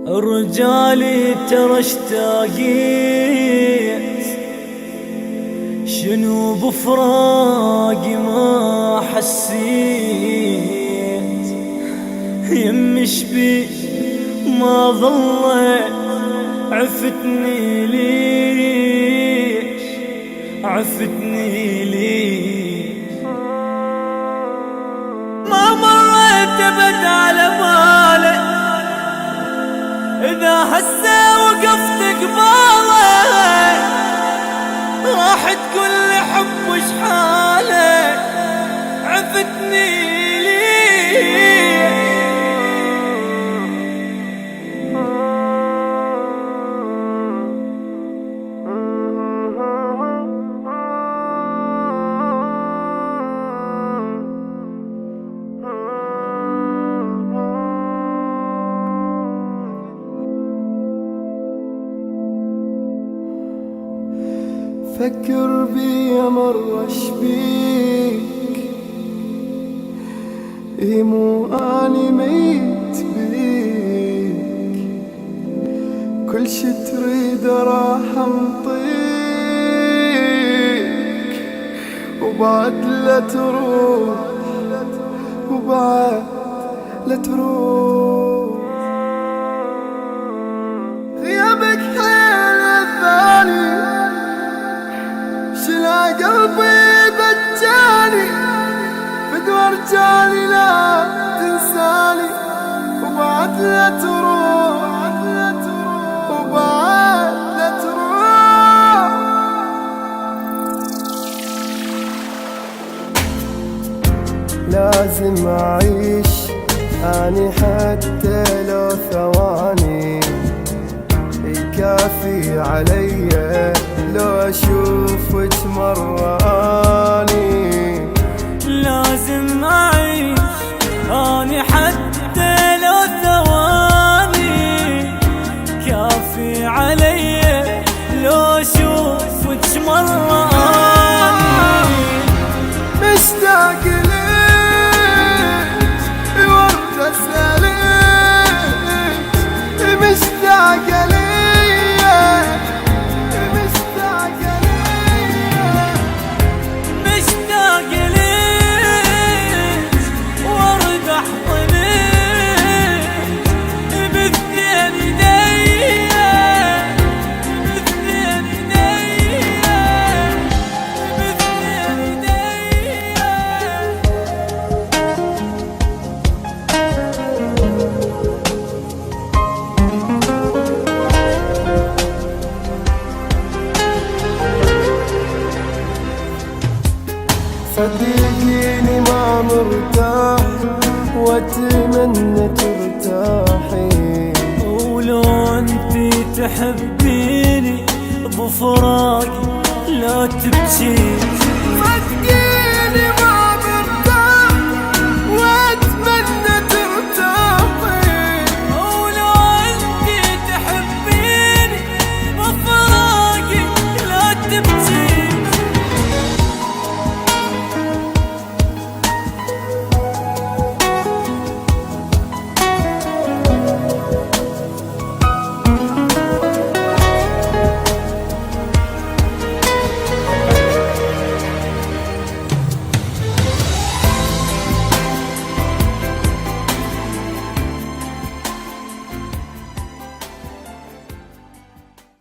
رجالي ترى اشتاقيت، شنو بفراقي ما حسيت، يم شبي ما ظلت عفتني ليش، عفتني ليش، ما مريت ابد على بالي إذا هسه وقفت قبالك راح تقول لي حب وش حالك، عفتني ليه. فكر بي مرة شبيك، مو اني ميت بيك، كل شي تريد راح انطيك، وبعد لا تروح، وبعد لا تروح، غيابك حيل الثاني شلا قلبي بجاني، بدور جاني لا تنساني، وبعد لا تروح، وبعد لا تروح. لازم أعيش أني حتى لو ثواني، يكافي علي لو أشوفك مرة أني. لازم أعيش أني حتى لو ثواني، كافي علي لو أشوفك مرة أني. مشتاق ليك وردة سالك، مشتاق ليك، صدقيني ما مرتاح واتمنى ترتاحي، ولو انتي تحبيني بفراقي لا تبكي. صدقيني ما